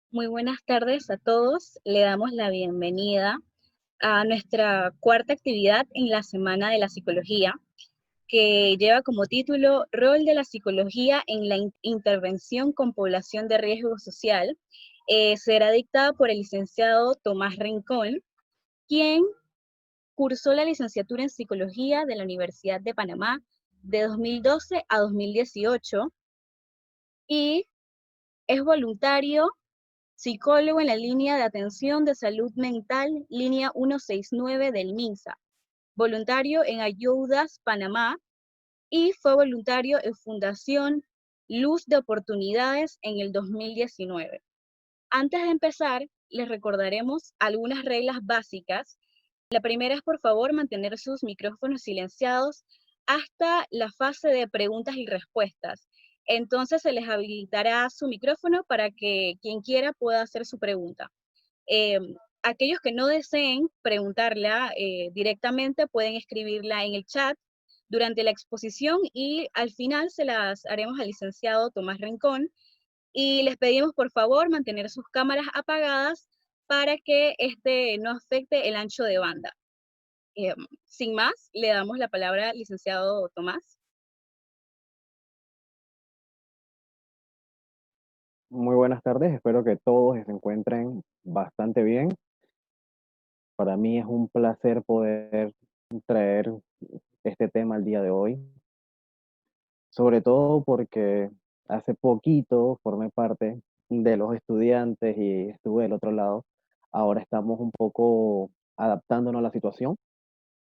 Muy buenas tardes a todos. Le damos la bienvenida a nuestra cuarta actividad en la Semana de la Psicología, que lleva como título Rol de la psicología en la intervención con población de riesgo social. Será dictada por el licenciado Tomás Rincón, quien cursó la licenciatura en Psicología de la Universidad de Panamá de 2012 a 2018 y es voluntario psicólogo en la línea de atención de salud mental, línea 169 del MINSA, voluntario en Ayudas Panamá y fue voluntario en Fundación Luz de Oportunidades en el 2019. Antes de empezar, les recordaremos algunas reglas básicas. La primera es, por favor, mantener sus micrófonos silenciados hasta la fase de preguntas y respuestas. Entonces se les habilitará su micrófono para que quien quiera pueda hacer su pregunta. Eh, Aquellos que no deseen preguntarla directamente pueden escribirla en el chat durante la exposición y al final se las haremos al licenciado Tomás Rincón y les pedimos por favor mantener sus cámaras apagadas para que este no afecte el ancho de banda. Sin más, le damos la palabra al licenciado Tomás. Muy buenas tardes, espero que todos se encuentren bastante bien. Para mí es un placer poder traer este tema al día de hoy, sobre todo porque hace poquito formé parte de los estudiantes y estuve del otro lado. Ahora estamos un poco adaptándonos a la situación.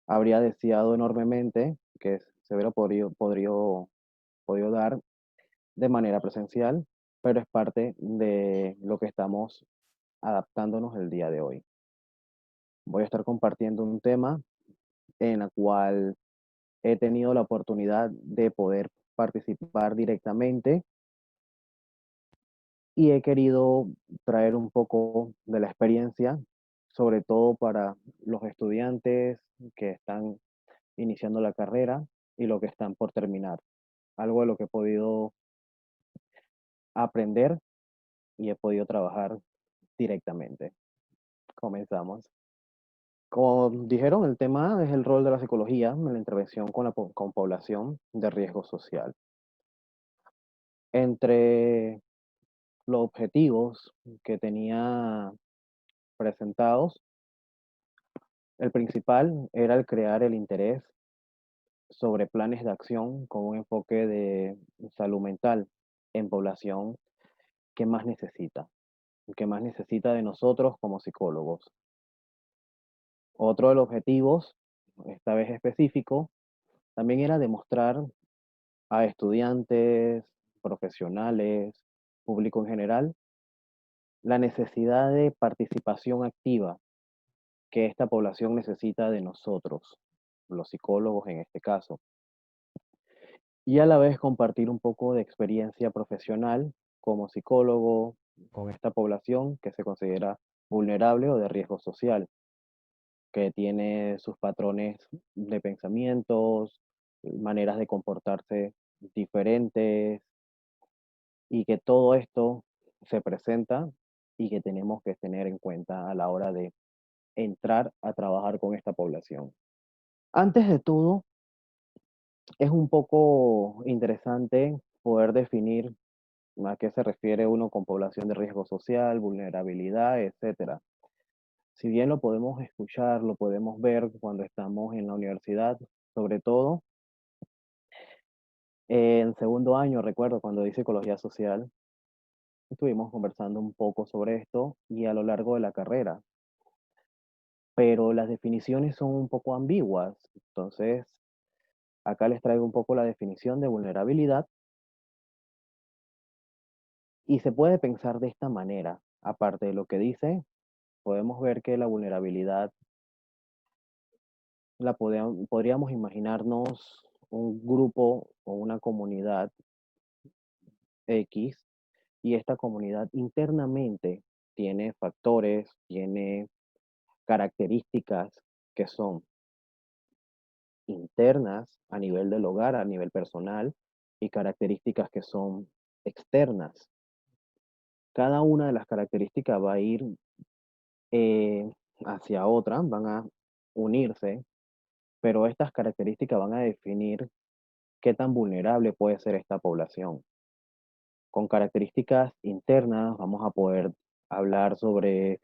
Habría deseado enormemente que se hubiera podido dar de manera presencial, pero es parte de lo que estamos adaptándonos el día de hoy. Voy a estar compartiendo un tema en el cual he tenido la oportunidad de poder participar directamente y he querido traer un poco de la experiencia, sobre todo para los estudiantes que están iniciando la carrera y los que están por terminar. Algo de lo que he podido aprender y he podido trabajar directamente. Comenzamos. Como dijeron, el tema es el rol de la psicología en la intervención con población de riesgo social. Entre los objetivos que tenía presentados, el principal era el crear el interés sobre planes de acción con un enfoque de salud mental en población que más necesita, que más necesita de nosotros como psicólogos. Otro de los objetivos, esta vez específico, también era demostrar a estudiantes, profesionales, público en general, la necesidad de participación activa que esta población necesita de nosotros, los psicólogos en este caso, y a la vez compartir un poco de experiencia profesional como psicólogo con esta población que se considera vulnerable o de riesgo social, que tiene sus patrones de pensamientos, maneras de comportarse diferentes, y que todo esto se presenta y que tenemos que tener en cuenta a la hora de entrar a trabajar con esta población. Antes de todo, es un poco interesante poder definir a qué se refiere uno con población de riesgo social, vulnerabilidad, etcétera. Si bien lo podemos escuchar, lo podemos ver cuando estamos en la universidad, sobre todo en segundo año, recuerdo cuando di psicología social, estuvimos conversando un poco sobre esto y a lo largo de la carrera, pero las definiciones son un poco ambiguas. Entonces, acá les traigo un poco la definición de vulnerabilidad y se puede pensar de esta manera. Aparte de lo que dice, podemos ver que la vulnerabilidad podríamos imaginarnos un grupo o una comunidad X y esta comunidad internamente tiene factores, tiene características que son internas a nivel del hogar, a nivel personal, y características que son externas. Cada una de las características va a ir eh, hacia otra, van a unirse, pero estas características van a definir qué tan vulnerable puede ser esta población. Con características internas vamos a poder hablar sobre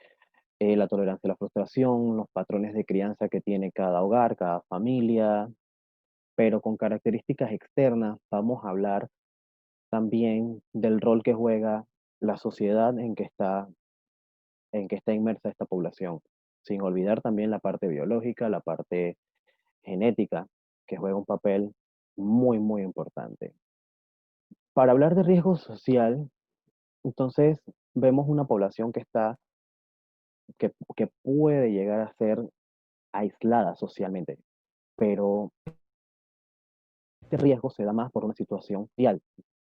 la tolerancia a la frustración, los patrones de crianza que tiene cada hogar, cada familia, pero con características externas vamos a hablar también del rol que juega la sociedad en que está inmersa esta población, sin olvidar también la parte biológica, la parte genética, que juega un papel muy, muy importante. Para hablar de riesgo social, entonces vemos una población que puede llegar a ser aislada socialmente, pero este riesgo se da más por una situación social,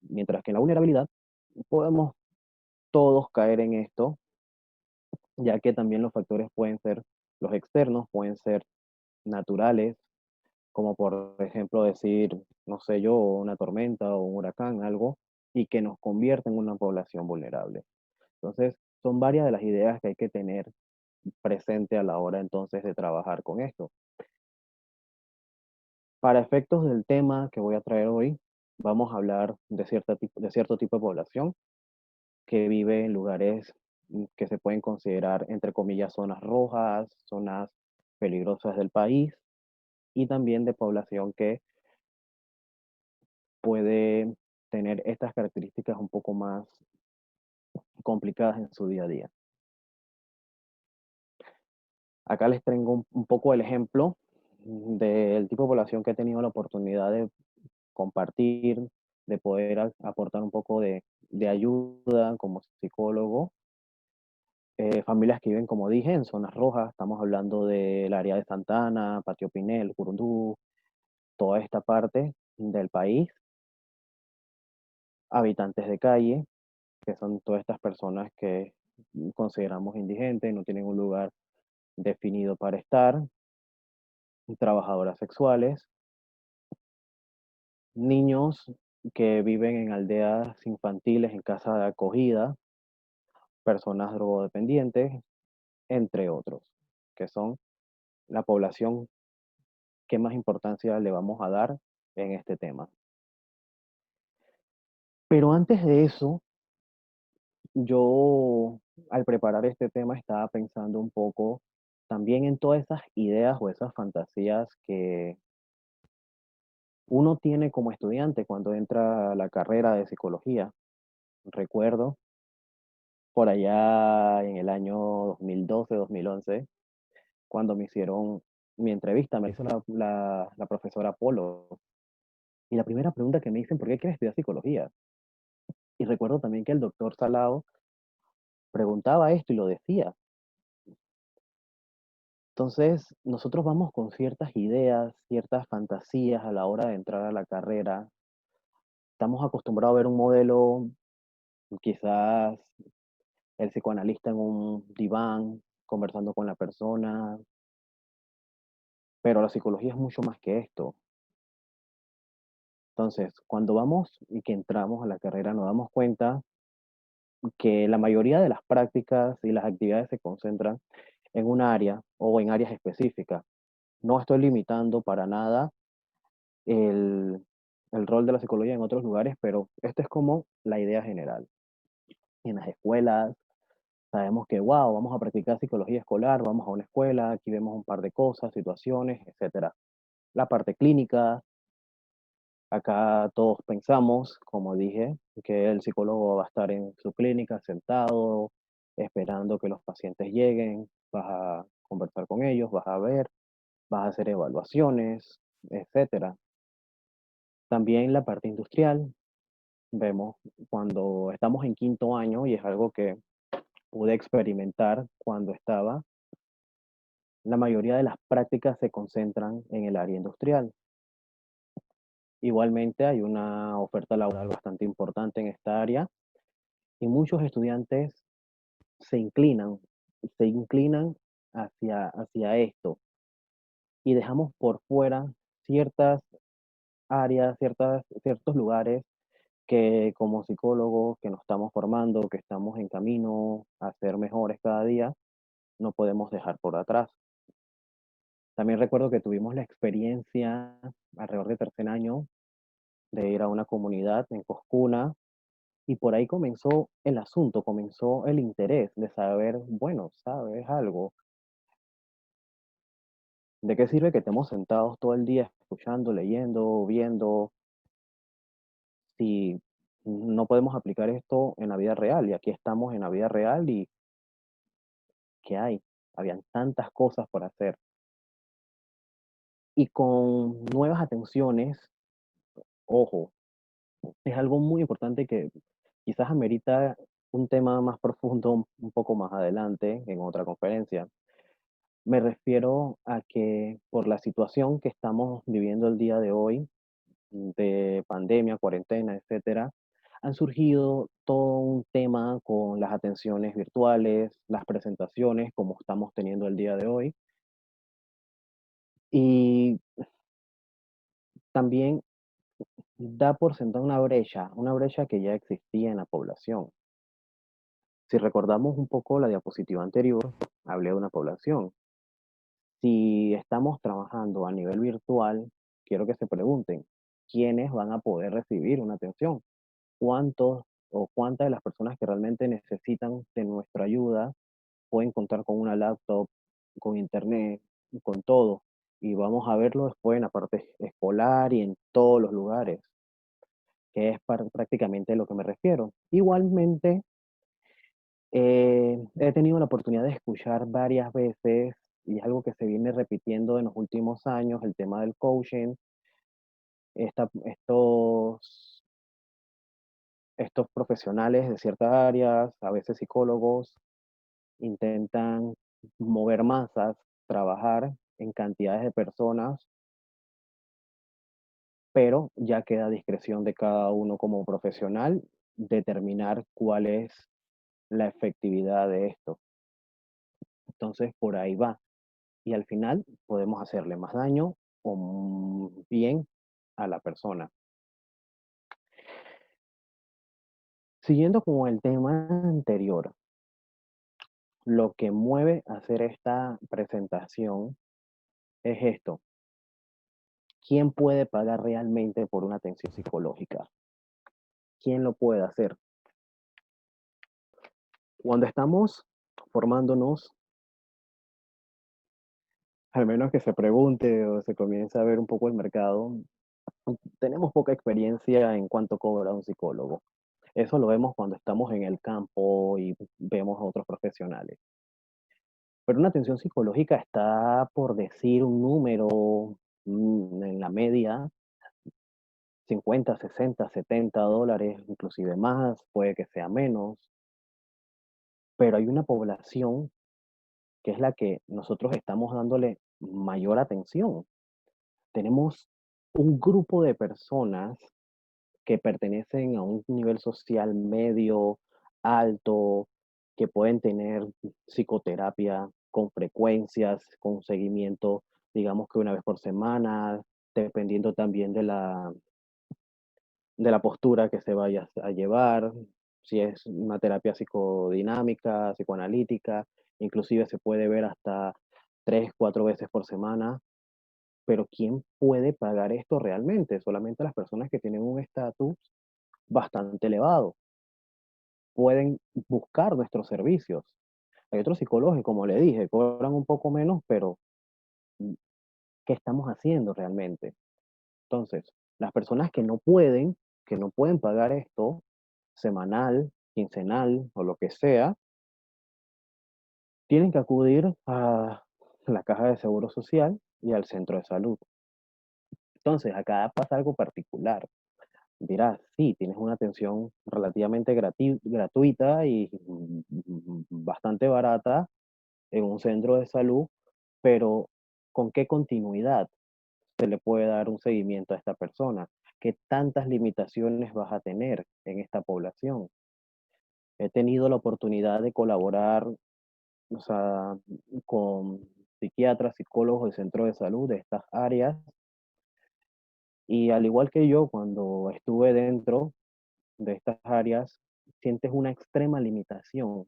mientras que en la vulnerabilidad podemos todos caer en esto, ya que también los factores pueden ser los externos, pueden ser naturales, como por ejemplo decir, no sé yo, una tormenta o un huracán, algo, y que nos convierte en una población vulnerable. Entonces, son varias de las ideas que hay que tener presente a la hora entonces de trabajar con esto. Para efectos del tema que voy a traer hoy, vamos a hablar de cierto tipo de población que vive en lugares que se pueden considerar, entre comillas, zonas rojas, zonas peligrosas del país, y también de población que puede tener estas características un poco más complicadas en su día a día. Acá les tengo un poco el ejemplo del tipo de población que he tenido la oportunidad de compartir, de poder aportar un poco de ayuda como psicólogo. Familias que viven, como dije, en zonas rojas, estamos hablando del área de Santana, Patio Pinel, Curundú, toda esta parte del país, habitantes de calle, que son todas estas personas que consideramos indigentes, no tienen un lugar definido para estar, trabajadoras sexuales, niños que viven en aldeas infantiles, en casa de acogida, personas drogodependientes, entre otros, que son la población que más importancia le vamos a dar en este tema. Pero antes de eso, yo al preparar este tema estaba pensando un poco también en todas esas ideas o esas fantasías que uno tiene como estudiante cuando entra a la carrera de psicología. Recuerdo por allá en el año 2012, 2011, cuando me hicieron mi entrevista, me hizo la profesora Polo. Y la primera pregunta que me dicen, ¿por qué quieres estudiar psicología? Y recuerdo también que el doctor Salao preguntaba esto y lo decía. Entonces, nosotros vamos con ciertas ideas, ciertas fantasías a la hora de entrar a la carrera. Estamos acostumbrados a ver un modelo, quizás el psicoanalista en un diván, conversando con la persona, pero la psicología es mucho más que esto. Entonces, cuando vamos y que entramos a la carrera, nos damos cuenta que la mayoría de las prácticas y las actividades se concentran en un área o en áreas específicas. No estoy limitando para nada el, el rol de la psicología en otros lugares, pero esta es como la idea general. En las escuelas sabemos que, wow, vamos a practicar psicología escolar, vamos a una escuela, aquí vemos un par de cosas, situaciones, etcétera. La parte clínica, acá todos pensamos, como dije, que el psicólogo va a estar en su clínica sentado, esperando que los pacientes lleguen, vas a conversar con ellos, vas a ver, vas a hacer evaluaciones, etcétera. También la parte industrial, vemos cuando estamos en quinto año, y es algo que pude experimentar cuando estaba, la mayoría de las prácticas se concentran en el área industrial. Igualmente hay una oferta laboral bastante importante en esta área y muchos estudiantes se inclinan, se inclinan hacia esto y dejamos por fuera ciertas áreas, ciertos lugares que como psicólogos que nos estamos formando, que estamos en camino a ser mejores cada día, no podemos dejar por atrás. También recuerdo que tuvimos la experiencia alrededor de tercer año de ir a una comunidad en Coscuna y por ahí comenzó el asunto, comenzó el interés de saber, bueno, ¿sabes algo? ¿De qué sirve que estemos sentados todo el día escuchando, leyendo, viendo, si no podemos aplicar esto en la vida real? Y aquí estamos en la vida real y ¿qué hay? Habían tantas cosas por hacer. Y con nuevas atenciones, ojo, es algo muy importante que quizás amerita un tema más profundo un poco más adelante en otra conferencia. Me refiero a que por la situación que estamos viviendo el día de hoy, de pandemia, cuarentena, etcétera, han surgido todo un tema con las atenciones virtuales, las presentaciones, como estamos teniendo el día de hoy, y también da por sentada una brecha que ya existía en la población. Si recordamos un poco la diapositiva anterior, hablé de una población. Si estamos trabajando a nivel virtual, quiero que se pregunten, ¿quiénes van a poder recibir una atención? ¿Cuántos o cuántas de las personas que realmente necesitan de nuestra ayuda pueden contar con una laptop, con internet, con todo? Y vamos a verlo después en la parte escolar y en todos los lugares, que es prácticamente a lo que me refiero. Igualmente, he tenido la oportunidad de escuchar varias veces, y es algo que se viene repitiendo en los últimos años, el tema del coaching. Estos, estos profesionales de ciertas áreas, a veces psicólogos, intentan mover masas, trabajar en cantidades de personas, pero ya queda a discreción de cada uno como profesional determinar cuál es la efectividad de esto. Entonces, por ahí va. Y al final podemos hacerle más daño o bien a la persona. Siguiendo con el tema anterior, lo que mueve a hacer esta presentación es esto. ¿Quién puede pagar realmente por una atención psicológica? ¿Quién lo puede hacer? Cuando estamos formándonos, al menos que se pregunte o se comience a ver un poco el mercado, tenemos poca experiencia en cuánto cobra un psicólogo. Eso lo vemos cuando estamos en el campo y vemos a otros profesionales. Pero una atención psicológica está por decir un número en la media, 50, 60, $70, inclusive más, puede que sea menos, pero hay una población que es la que nosotros estamos dándole mayor atención. Tenemos un grupo de personas que pertenecen a un nivel social medio, alto, que pueden tener psicoterapia con frecuencias, con seguimiento, digamos que una vez por semana, dependiendo también de la postura que se vaya a llevar, si es una terapia psicodinámica, psicoanalítica, inclusive se puede ver hasta 3, 4 veces por semana, pero ¿quién puede pagar esto realmente? Solamente las personas que tienen un estatus bastante elevado pueden buscar nuestros servicios. Hay otros psicólogos que, como le dije, cobran un poco menos, pero mm, ¿qué estamos haciendo realmente? Entonces, las personas que no pueden pagar esto semanal, quincenal o lo que sea, tienen que acudir a la caja de seguro social y al centro de salud. Entonces, acá pasa algo particular. Dirás, sí, tienes una atención relativamente gratuita y bastante barata en un centro de salud, pero ¿con qué continuidad se le puede dar un seguimiento a esta persona? ¿Qué tantas limitaciones vas a tener en esta población? He tenido la oportunidad de colaborar, o sea, con psiquiatras, psicólogos de centro de salud de estas áreas y al igual que yo, cuando estuve dentro, de estas áreas, sientes una extrema limitación,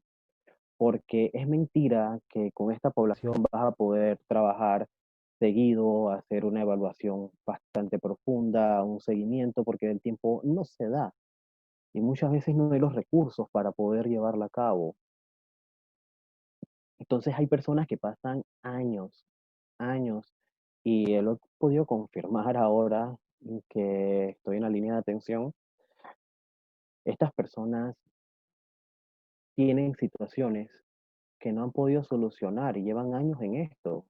porque es mentira que con esta población vas a poder trabajar seguido, hacer una evaluación bastante profunda, un seguimiento, porque el tiempo no se da y muchas veces no hay los recursos para poder llevarla a cabo. Entonces hay personas que pasan años, años, y lo he podido confirmar ahora que estoy en la línea de atención. Estas personas tienen situaciones que no han podido solucionar y llevan años en esto.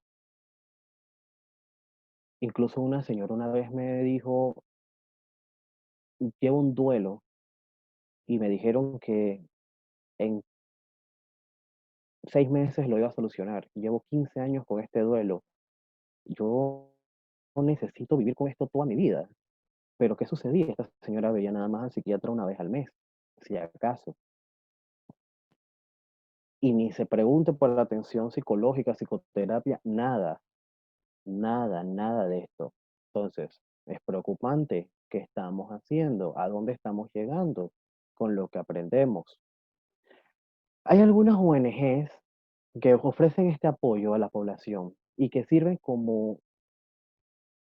Incluso una señora una vez me dijo, llevo un duelo y me dijeron que en 6 meses lo iba a solucionar. Llevo 15 años con este duelo. Yo no necesito vivir con esto toda mi vida. Pero ¿qué sucedía? Esta señora veía nada más al psiquiatra una vez al mes, si acaso. Y ni se pregunte por la atención psicológica, psicoterapia, nada, nada, nada de esto. Entonces, es preocupante qué estamos haciendo, a dónde estamos llegando con lo que aprendemos. Hay algunas ONGs que ofrecen este apoyo a la población y que sirven como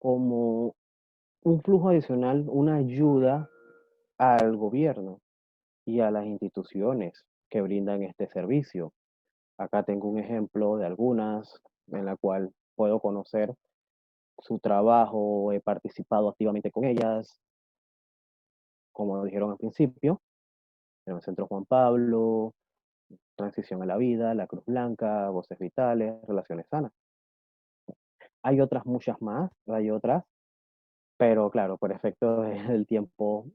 un flujo adicional, una ayuda al gobierno y a las instituciones que brindan este servicio. Acá tengo un ejemplo de algunas en la cual puedo conocer su trabajo, he participado activamente con ellas, como dijeron al principio, en el Centro Juan Pablo, Transición a la Vida, La Cruz Blanca, Voces Vitales, Relaciones Sanas. Hay otras muchas más, hay otras, pero claro, por efecto del tiempo,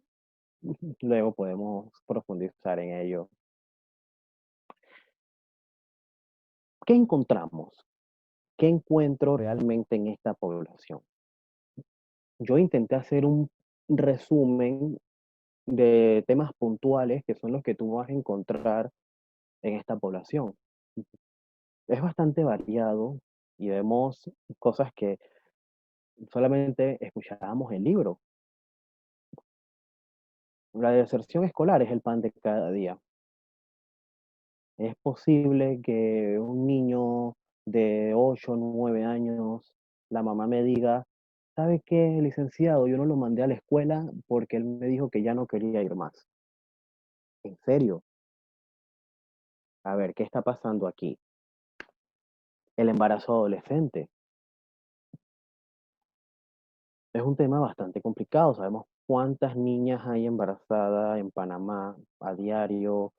luego podemos profundizar en ello. ¿Qué encontramos? ¿Qué encuentro realmente en esta población? Yo intenté hacer un resumen de temas puntuales que son los que tú vas a encontrar en esta población. Es bastante variado y vemos cosas que solamente escuchábamos en libro. La deserción escolar es el pan de cada día. Es posible que un niño de 8 o 9 años, la mamá me diga, ¿sabe qué, licenciado? Yo no lo mandé a la escuela porque él me dijo que ya no quería ir más. ¿En serio? A ver, ¿qué está pasando aquí? El embarazo adolescente es un tema bastante complicado. Sabemos cuántas niñas hay embarazadas en Panamá a diario.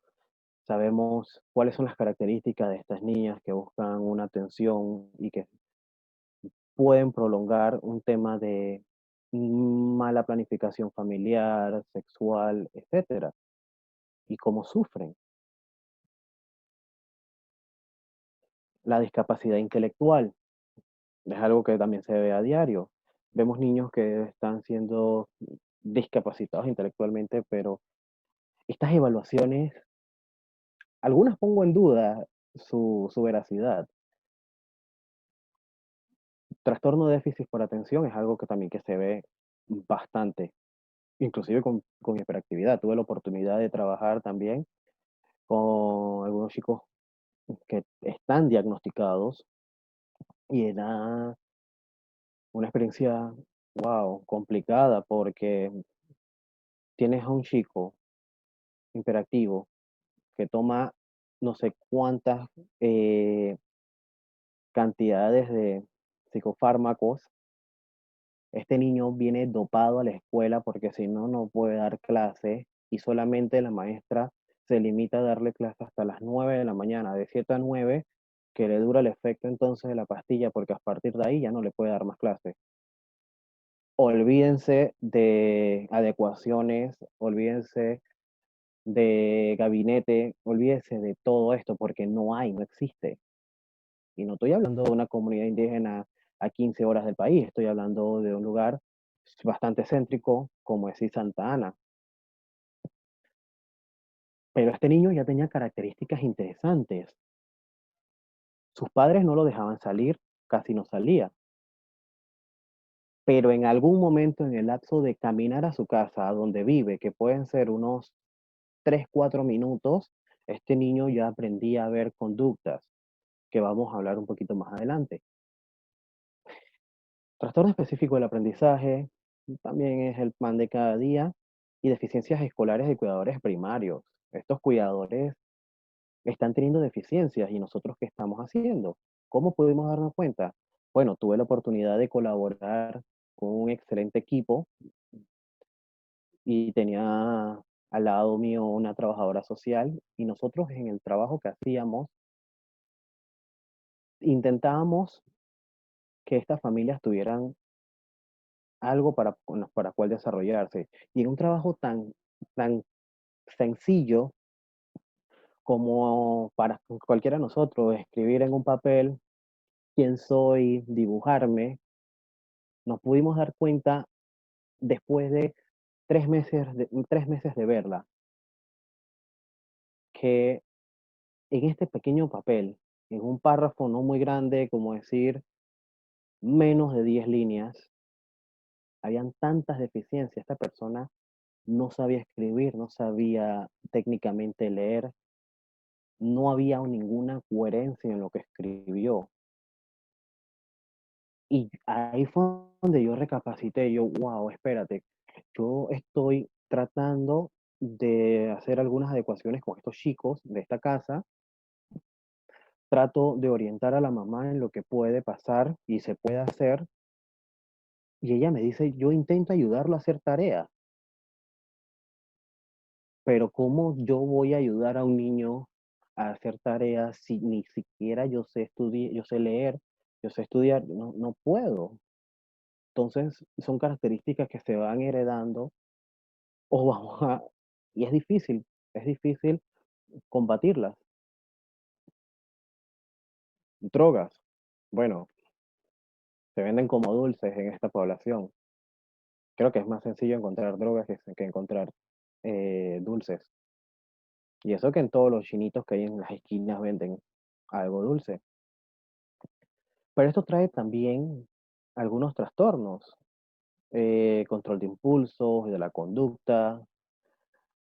Sabemos cuáles son las características de estas niñas que buscan una atención y que pueden prolongar un tema de mala planificación familiar, sexual, etcétera, y cómo sufren. La discapacidad intelectual es algo que también se ve a diario. Vemos niños que están siendo discapacitados intelectualmente, pero estas evaluaciones, algunas pongo en duda su veracidad. Trastorno de déficit por atención es algo que también que se ve bastante, inclusive con hiperactividad. Tuve la oportunidad de trabajar también con algunos chicos que están diagnosticados y era una experiencia, wow, complicada porque tienes a un chico hiperactivo que toma no sé cuántas cantidades de psicofármacos. Este niño viene dopado a la escuela porque si no, no puede dar clase y solamente la maestra se limita a darle clase hasta las 9 de la mañana, de 7 a 9, que le dura el efecto entonces de la pastilla porque a partir de ahí ya no le puede dar más clase. Olvídense de adecuaciones, olvídense de gabinete, olvídense de todo esto porque no hay, no existe. Y no estoy hablando de una comunidad indígena a 15 horas del país, estoy hablando de un lugar bastante céntrico como es Santa Ana. Pero este niño ya tenía características interesantes. Sus padres no lo dejaban salir, casi no salía, pero en algún momento en el lapso de caminar a su casa, a donde vive, que pueden ser unos 3 4 minutos, este niño ya aprendía a ver conductas, que vamos a hablar un poquito más adelante. Trastorno específico del aprendizaje también es el pan de cada día y deficiencias escolares de cuidadores primarios. Estos cuidadores están teniendo deficiencias y nosotros ¿qué estamos haciendo? ¿Cómo pudimos darnos cuenta? Bueno, tuve la oportunidad de colaborar con un excelente equipo y tenía al lado mío una trabajadora social y nosotros en el trabajo que hacíamos intentábamos que estas familias tuvieran algo para cual desarrollarse. Y en un trabajo tan sencillo como para cualquiera de nosotros escribir en un papel quién soy, dibujarme, nos pudimos dar cuenta después de 3 meses de verla, que en este pequeño papel, en un párrafo no muy grande, como decir menos de 10 líneas, habían tantas deficiencias. Esta persona no sabía escribir, no sabía técnicamente leer, no había ninguna coherencia en lo que escribió. Y ahí fue donde yo recapacité, yo, wow, espérate, yo estoy tratando de hacer algunas adecuaciones con estos chicos de esta casa, trato de orientar a la mamá en lo que puede pasar y se puede hacer, y ella me dice, yo intento ayudarlo a hacer tarea, pero ¿cómo yo voy a ayudar a un niño a hacer tareas si ni siquiera yo sé estudiar, yo sé leer, yo sé estudiar? No, no puedo. Entonces, son características que se van heredando o vamos a y es difícil combatirlas. Drogas, bueno, se venden como dulces en esta población. Creo que es más sencillo encontrar drogas que encontrar, dulces. Y eso que en todos los chinitos que hay en las esquinas venden algo dulce. Pero esto trae también algunos trastornos, control de impulsos y de la conducta,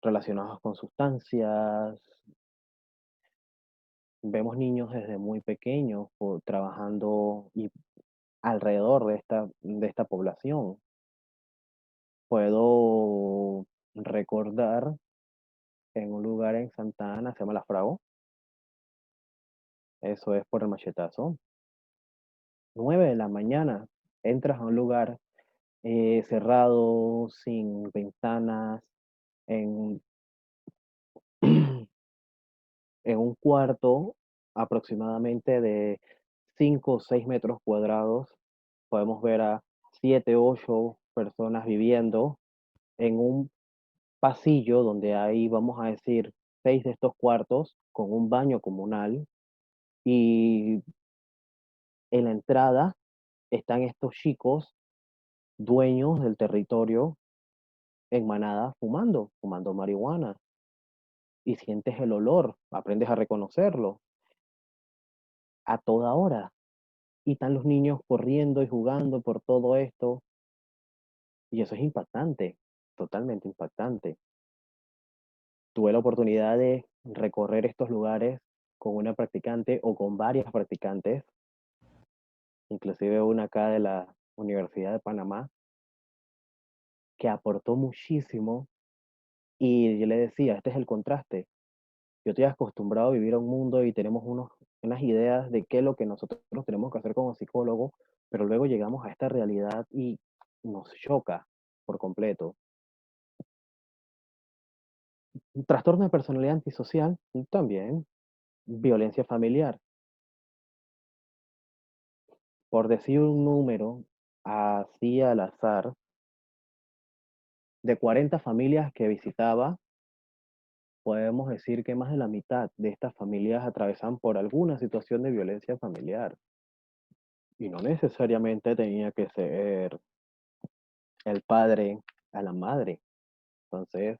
relacionados con sustancias. Vemos niños desde muy pequeños trabajando y alrededor de esta población. Puedo recordar en un lugar en Santa Ana, se llama La Fragua, eso es por el Machetazo, 9 de la mañana, entras a un lugar cerrado, sin ventanas, en, en un cuarto aproximadamente de 5 o 6 metros cuadrados. Podemos ver a 7 8 personas viviendo en un pasillo donde hay, vamos a decir, 6 de estos cuartos con un baño comunal y en la entrada están estos chicos dueños del territorio en manada fumando marihuana y sientes el olor, aprendes a reconocerlo a toda hora. Y están los niños corriendo y jugando por todo esto y eso es impactante, totalmente impactante. Tuve la oportunidad de recorrer estos lugares con una practicante o con varias practicantes, inclusive una acá de la Universidad de Panamá, que aportó muchísimo y yo le decía, este es el contraste. Yo estoy acostumbrado a vivir a un mundo y tenemos unas ideas de qué es lo que nosotros tenemos que hacer como psicólogos, pero luego llegamos a esta realidad y nos choca por completo. Un trastorno de personalidad antisocial, también. Violencia familiar. Por decir un número así al azar, de 40 familias que visitaba, podemos decir que más de la mitad de estas familias atravesan por alguna situación de violencia familiar. Y no necesariamente tenía que ser el padre a la madre. Entonces,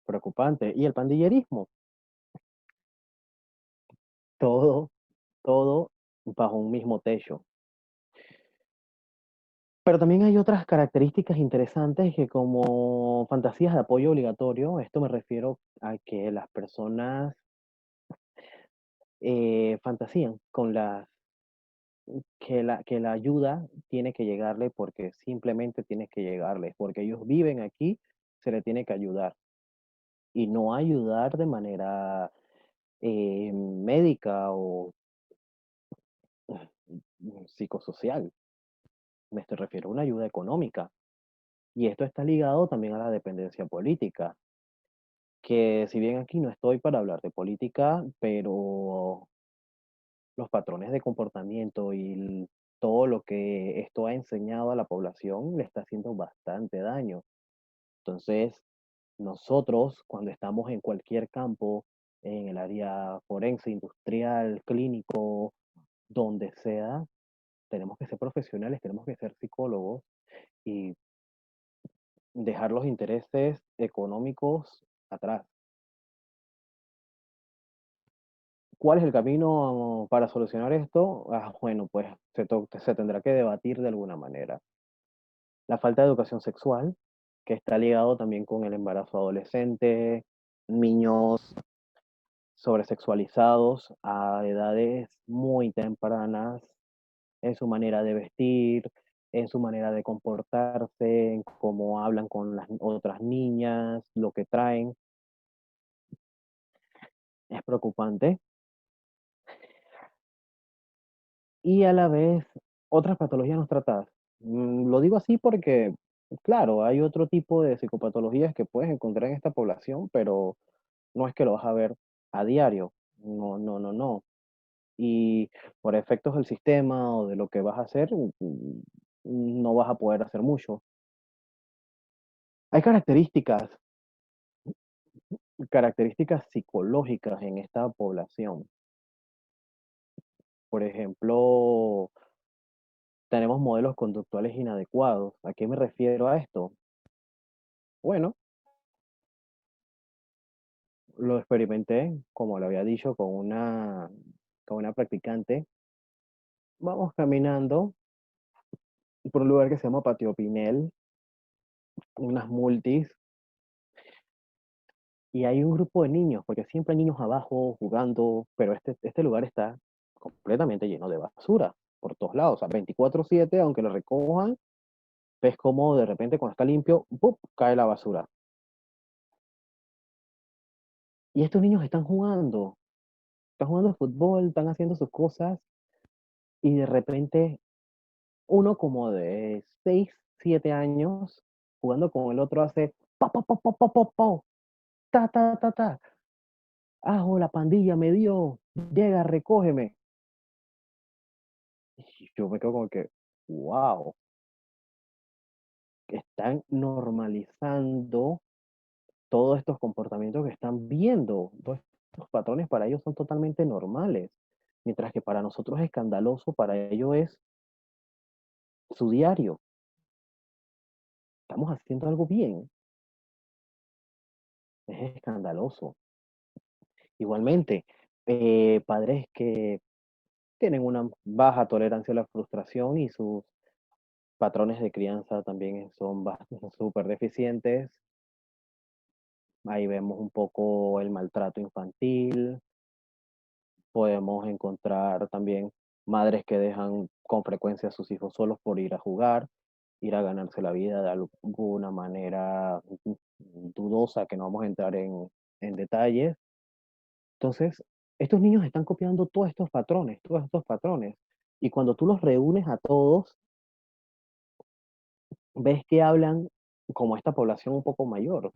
preocupante. Y el pandillerismo, todo, todo bajo un mismo techo. Pero también hay otras características interesantes que como fantasías de apoyo obligatorio, esto me refiero a que las personas fantasían con que la ayuda tiene que llegarle porque simplemente tiene que llegarles, porque ellos viven aquí, se le tiene que ayudar. Y no ayudar de manera médica o psicosocial. Me estoy refiero a una ayuda económica. Y esto está ligado también a la dependencia política, que si bien aquí no estoy para hablar de política, pero los patrones de comportamiento y todo lo que esto ha enseñado a la población le está haciendo bastante daño. Entonces, nosotros cuando estamos en cualquier campo, en el área forense, industrial, clínico, donde sea, tenemos que ser profesionales, tenemos que ser psicólogos y dejar los intereses económicos atrás. ¿Cuál es el camino para solucionar esto? Bueno, pues se tendrá que debatir de alguna manera. La falta de educación sexual, que está ligado también con el embarazo adolescente, niños sobresexualizados a edades muy tempranas, en su manera de vestir, en su manera de comportarse, en cómo hablan con las otras niñas, lo que traen, es preocupante. Y a la vez, otras patologías no tratadas. Lo digo así porque, claro, hay otro tipo de psicopatologías que puedes encontrar en esta población, pero no es que lo vas a ver a diario. No, no, no, no. Y por efectos del sistema o de lo que vas a hacer, no vas a poder hacer mucho. Hay características psicológicas en esta población. Por ejemplo, tenemos modelos conductuales inadecuados. ¿A qué me refiero a esto? Bueno, lo experimenté, como lo había dicho, con una practicante. Vamos caminando por un lugar que se llama Patio Pinel, unas multis, y hay un grupo de niños, porque siempre hay niños abajo jugando, pero este lugar está completamente lleno de basura por todos lados, o sea, 24/7, aunque lo recojan, ves como de repente cuando está limpio, ¡pum!, cae la basura. Y estos niños están jugando fútbol, están haciendo sus cosas, y de repente uno como de 6 7 años, jugando con el otro hace pa, pa, pa, pa, pa, pa, pa, ta, ta, ta, ta. Ajo, la pandilla me dio, llega, recógeme. Y yo me quedo como que, wow, están normalizando todos estos comportamientos que están viendo. Todos estos patrones para ellos son totalmente normales, mientras que para nosotros es escandaloso, para ellos es su diario. Estamos haciendo algo bien, es escandaloso. Igualmente, padres que tienen una baja tolerancia a la frustración y sus patrones de crianza también son súper deficientes. Ahí vemos un poco el maltrato infantil. Podemos encontrar también madres que dejan con frecuencia a sus hijos solos por ir a jugar, ir a ganarse la vida de alguna manera dudosa, que no vamos a entrar en detalles. Entonces, estos niños están copiando todos estos patrones. Y cuando tú los reúnes a todos, ves que hablan como esta población un poco mayor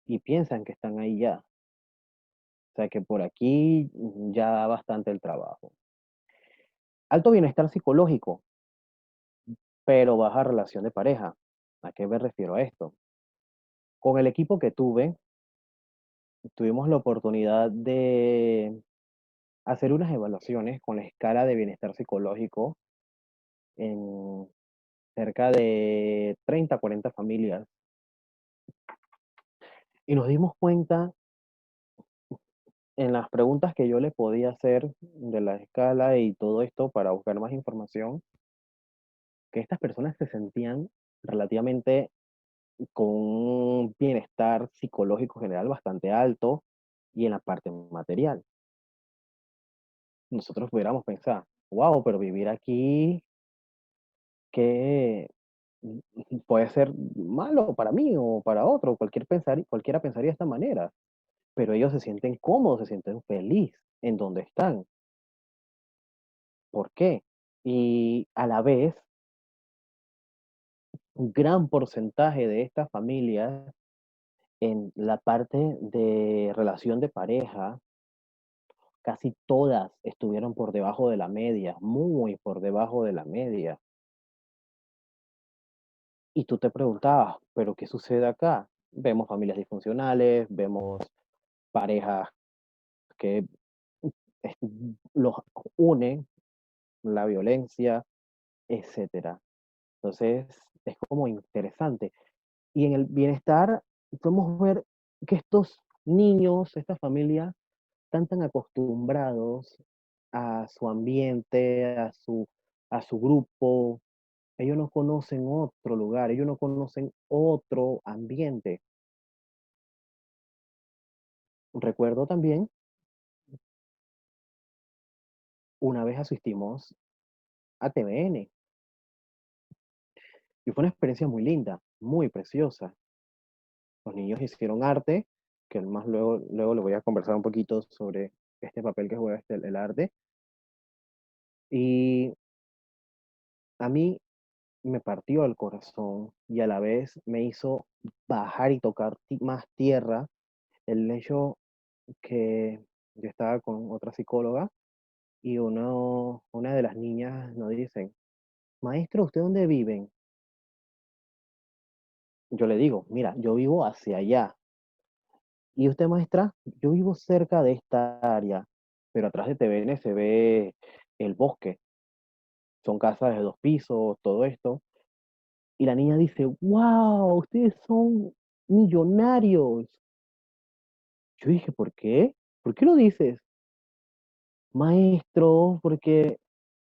y piensan que están ahí ya. O sea que por aquí ya da bastante el trabajo. Alto bienestar psicológico, pero baja relación de pareja. ¿A qué me refiero a esto? Con el equipo que tuve, tuvimos la oportunidad de hacer unas evaluaciones con la escala de bienestar psicológico en cerca de 30 40 familias. Y nos dimos cuenta en las preguntas que yo le podía hacer de la escala y todo esto para buscar más información, que estas personas se sentían relativamente con un bienestar psicológico general bastante alto y en la parte material. Nosotros pudiéramos pensar, wow, pero vivir aquí, que puede ser malo para mí o para otro, cualquiera pensaría de esta manera, pero ellos se sienten cómodos, se sienten felices en donde están. ¿Por qué? Y a la vez, un gran porcentaje de estas familias en la parte de relación de pareja, casi todas estuvieron por debajo de la media, muy por debajo de la media. Y tú te preguntabas, ¿pero qué sucede acá? Vemos familias disfuncionales, vemos parejas que es- los une la violencia, etcétera. Entonces, es como interesante. Y en el bienestar podemos ver que estos niños, esta familia, están tan acostumbrados a su ambiente, a su grupo. Ellos no conocen otro lugar, ellos no conocen otro ambiente. Recuerdo también, una vez asistimos a TVN y fue una experiencia muy linda, muy preciosa. Los niños hicieron arte, que más luego le voy a conversar un poquito sobre este papel que juega el arte. Y a mí me partió el corazón y a la vez me hizo bajar y tocar más tierra el hecho que yo estaba con otra psicóloga y una de las niñas nos dicen, maestro, ¿usted dónde viven? Yo le digo, mira, yo vivo hacia allá. ¿Y usted, maestra? Yo vivo cerca de esta área, pero atrás de TVN se ve el bosque. Son casas de 2 pisos, todo esto. Y la niña dice, wow, ustedes son millonarios. Yo dije, ¿por qué? ¿Por qué lo dices? Maestro, porque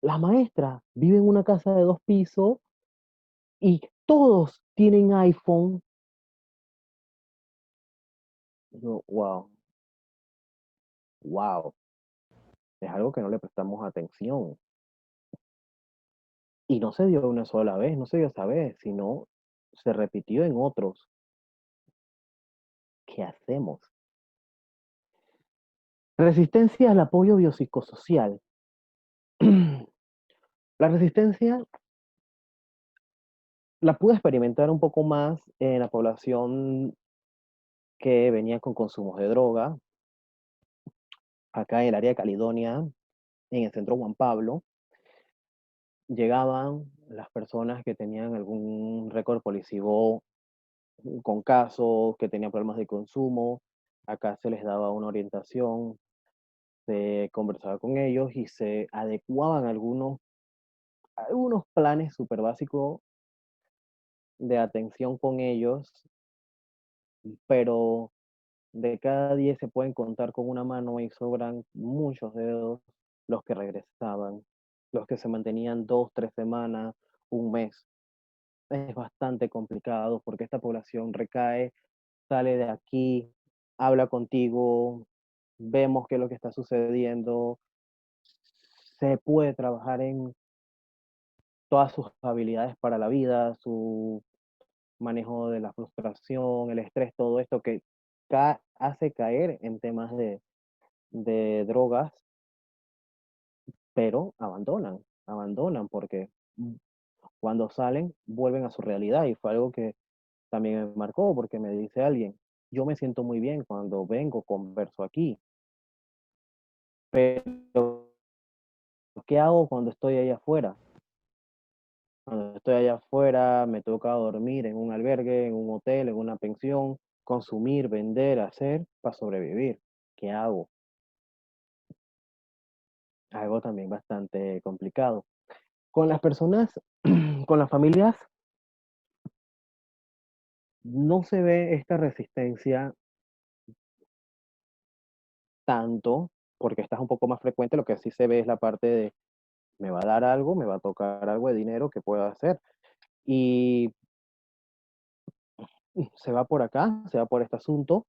la maestra vive en una casa de 2 pisos y todos tienen iPhone. Yo, wow, wow, es algo que no le prestamos atención. Y no se dio una sola vez, no se dio esa vez, sino se repitió en otros. ¿Qué hacemos? Resistencia al apoyo biopsicosocial. La resistencia la pude experimentar un poco más en la población que venía con consumos de droga, acá en el área de Caledonia, en el centro Juan Pablo. Llegaban las personas que tenían algún récord policivo con casos, que tenían problemas de consumo. Acá se les daba una orientación, se conversaba con ellos y se adecuaban algunos planes súper básicos de atención con ellos, pero de cada 10 se pueden contar con una mano y sobran muchos dedos los que regresaban, los que se mantenían 2, 3 semanas, un mes. Es bastante complicado porque esta población recae, sale de aquí, habla contigo, vemos qué es lo que está sucediendo, se puede trabajar en todas sus habilidades para la vida, su manejo de la frustración, el estrés, todo esto que hace caer en temas de drogas, pero abandonan porque cuando salen vuelven a su realidad y fue algo que también me marcó porque me dice alguien, yo me siento muy bien cuando vengo, converso aquí, pero ¿qué hago cuando estoy allá afuera? Cuando estoy allá afuera me toca dormir en un albergue, en un hotel, en una pensión, consumir, vender, hacer para sobrevivir. ¿Qué hago? Algo también bastante complicado. Con las personas, con las familias, no se ve esta resistencia tanto, porque esta es un poco más frecuente, lo que sí se ve es la parte me va a dar algo, me va a tocar algo de dinero que pueda hacer. Y se va por acá, se va por este asunto.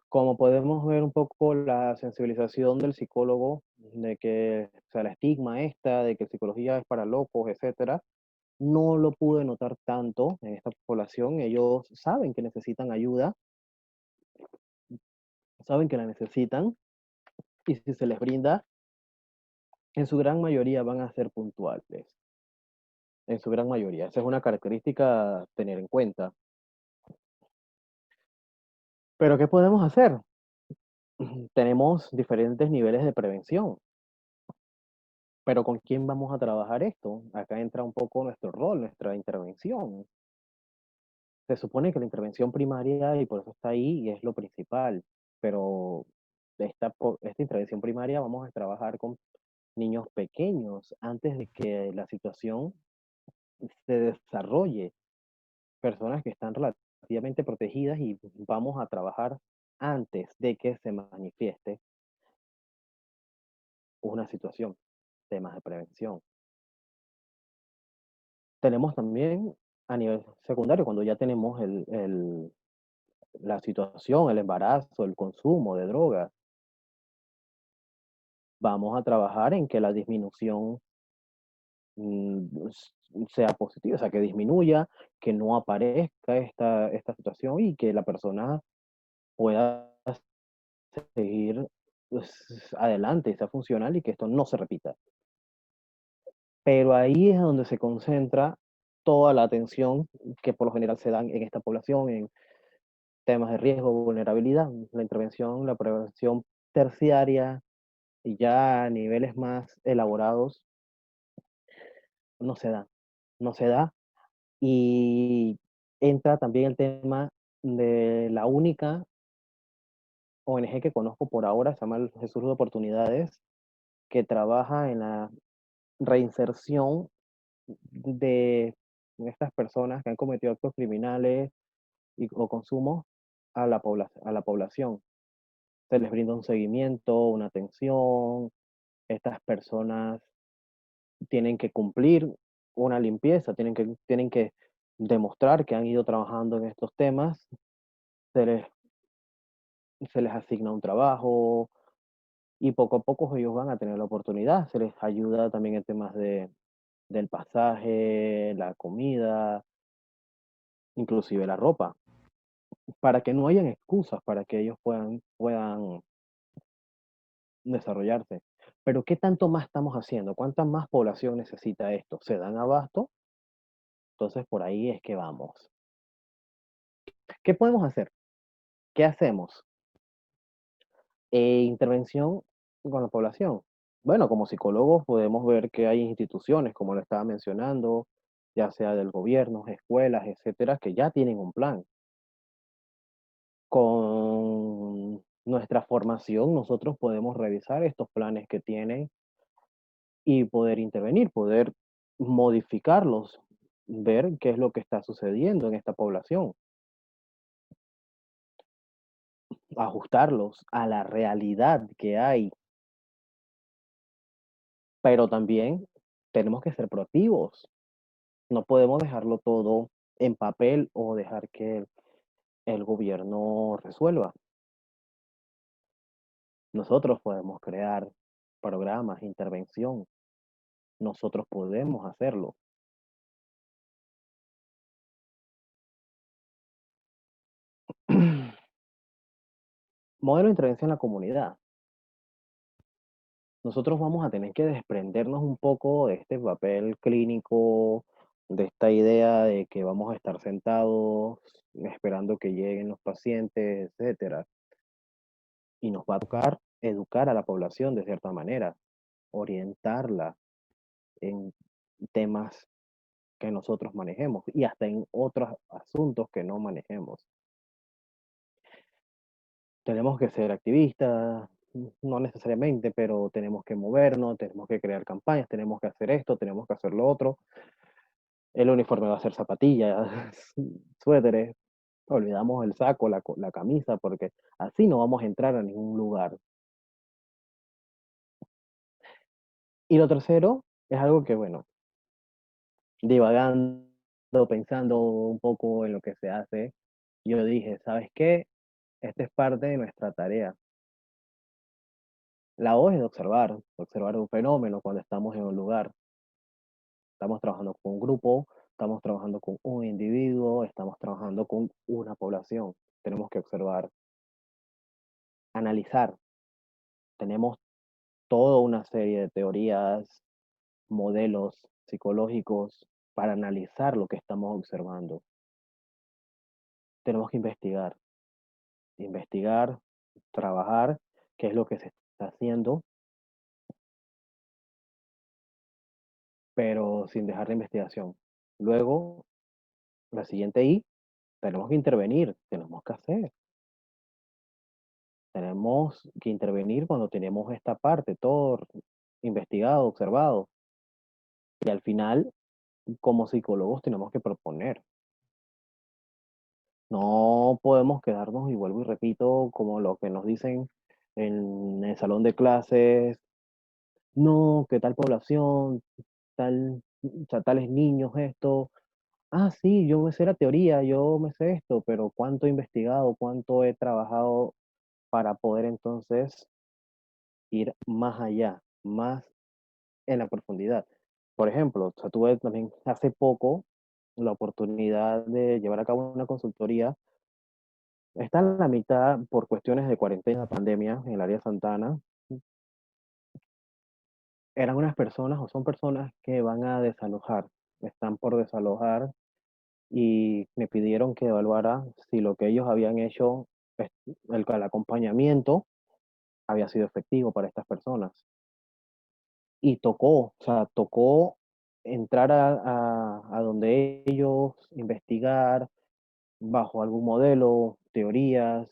Como podemos ver un poco la sensibilización del psicólogo, de que, o sea, la estigma esta, de que psicología es para locos, etcétera, no lo pude notar tanto en esta población. Ellos saben que necesitan ayuda, saben que la necesitan, y si se les brinda, en su gran mayoría van a ser puntuales. En su gran mayoría. Esa es una característica a tener en cuenta. Pero ¿qué podemos hacer? Tenemos diferentes niveles de prevención. Pero ¿con quién vamos a trabajar esto? Acá entra un poco nuestro rol, nuestra intervención. Se supone que la intervención primaria, y por eso está ahí, y es lo principal, pero esta intervención primaria vamos a trabajar con niños pequeños antes de que la situación se desarrolle, personas que están relativamente protegidas y vamos a trabajar antes de que se manifieste una situación, temas de prevención. Tenemos también a nivel secundario, cuando ya tenemos la situación, el embarazo, el consumo de drogas, vamos a trabajar en que la disminución sea positiva, o sea, que disminuya, que no aparezca esta situación y que la persona pueda seguir pues, adelante, sea funcional y que esto no se repita. Pero ahí es donde se concentra toda la atención que por lo general se dan en esta población, en temas de riesgo, vulnerabilidad, la intervención, la prevención terciaria y ya a niveles más elaborados no se da, no se da. Y entra también el tema de la única ONG que conozco por ahora, se llama el Jesús de Oportunidades, que trabaja en la reinserción de estas personas que han cometido actos criminales o consumo a la población. Se les brinda un seguimiento, una atención, estas personas tienen que cumplir una limpieza, tienen que demostrar que han ido trabajando en estos temas, se les, se les asigna un trabajo y poco a poco ellos van a tener la oportunidad, se les ayuda también en temas del pasaje, la comida, inclusive la ropa, para que no hayan excusas para que ellos puedan desarrollarse. Pero ¿qué tanto más estamos haciendo? ¿Cuánta más población necesita esto? ¿Se dan abasto? Entonces por ahí es que vamos. ¿Qué podemos hacer? ¿Qué hacemos? Intervención con la población. Bueno, como psicólogos podemos ver que hay instituciones, como lo estaba mencionando, ya sea del gobierno, escuelas, etcétera, que ya tienen un plan. Con nuestra formación, nosotros podemos revisar estos planes que tienen y poder intervenir, poder modificarlos, ver qué es lo que está sucediendo en esta población, ajustarlos a la realidad que hay, pero también tenemos que ser proactivos. No podemos dejarlo todo en papel o dejar que el gobierno resuelva. Nosotros podemos crear programas, intervención. Nosotros podemos hacerlo. Modelo de intervención en la comunidad. Nosotros vamos a tener que desprendernos un poco de este papel clínico, de esta idea de que vamos a estar sentados esperando que lleguen los pacientes, etcétera. Y nos va a tocar educar a la población de cierta manera, orientarla en temas que nosotros manejemos y hasta en otros asuntos que no manejemos. Tenemos que ser activistas, no necesariamente, pero tenemos que movernos, tenemos que crear campañas, tenemos que hacer esto, tenemos que hacer lo otro. El uniforme va a ser zapatillas, suéteres, olvidamos el saco, la camisa, porque así no vamos a entrar a ningún lugar. Y lo tercero es algo que, bueno, divagando, pensando un poco en lo que se hace, yo dije, ¿sabes qué? Esta es parte de nuestra tarea. La O es de observar un fenómeno cuando estamos en un lugar. Estamos trabajando con un grupo, estamos trabajando con un individuo, estamos trabajando con una población. Tenemos que observar, analizar. Tenemos toda una serie de teorías, modelos psicológicos para analizar lo que estamos observando. Tenemos que investigar, trabajar, qué es lo que se está haciendo, pero sin dejar la investigación. Luego, la siguiente I, tenemos que intervenir, tenemos que hacer. Tenemos que intervenir cuando tenemos esta parte, todo investigado, observado. Y al final, como psicólogos, tenemos que proponer. No podemos quedarnos, y vuelvo y repito, como lo que nos dicen en el salón de clases, no, que tal población, o sea, tales niños, esto. Ah, sí, yo me sé la teoría, yo me sé esto, pero ¿cuánto he investigado, cuánto he trabajado para poder entonces ir más allá, más en la profundidad? Por ejemplo, o sea, tuve también hace poco la oportunidad de llevar a cabo una consultoría. Está en la mitad por cuestiones de cuarentena, pandemia en el área de Santana. Eran unas personas o son personas que van a desalojar, están por desalojar y me pidieron que evaluara si lo que ellos habían hecho, el acompañamiento, había sido efectivo para estas personas. Y tocó, o sea, tocó entrar a donde ellos, investigar bajo algún modelo, teorías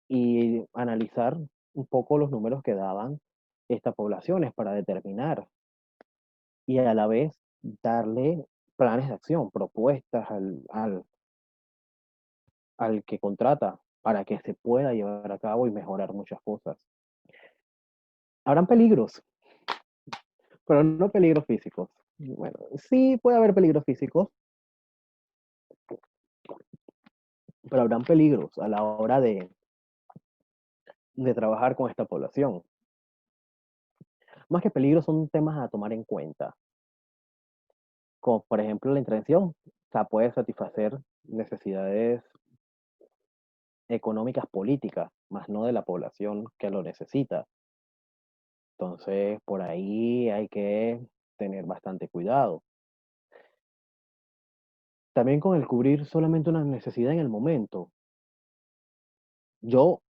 y analizar un poco los números que daban estas poblaciones para determinar y a la vez darle planes de acción, propuestas al que contrata para que se pueda llevar a cabo y mejorar muchas cosas. Habrán peligros, pero no peligros físicos. Bueno, sí puede haber peligros físicos, pero habrán peligros a la hora de trabajar con esta población. Más que peligros son temas a tomar en cuenta, como por ejemplo la intervención. O sea, puede satisfacer necesidades económicas políticas, más no de la población que lo necesita. Entonces, por ahí hay que tener bastante cuidado. También con el cubrir solamente una necesidad en el momento. Yo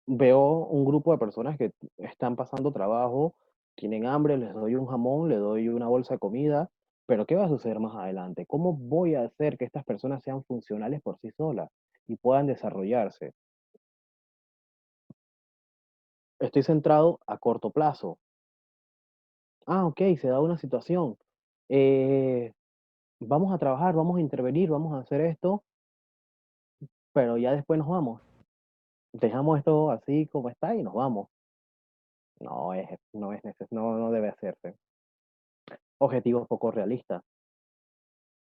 veo un grupo de personas que están pasando trabajo, tienen hambre, les doy un jamón, les doy una bolsa de comida, pero ¿qué va a suceder más adelante? ¿Cómo voy a hacer que estas personas sean funcionales por sí solas y puedan desarrollarse? Estoy centrado a corto plazo. Ah, ok, se da una situación. Eh, Vamos a trabajar, vamos a intervenir, vamos a hacer esto, pero ya después nos vamos. Dejamos esto así como está y nos vamos. No debe hacerse. Objetivos poco realistas.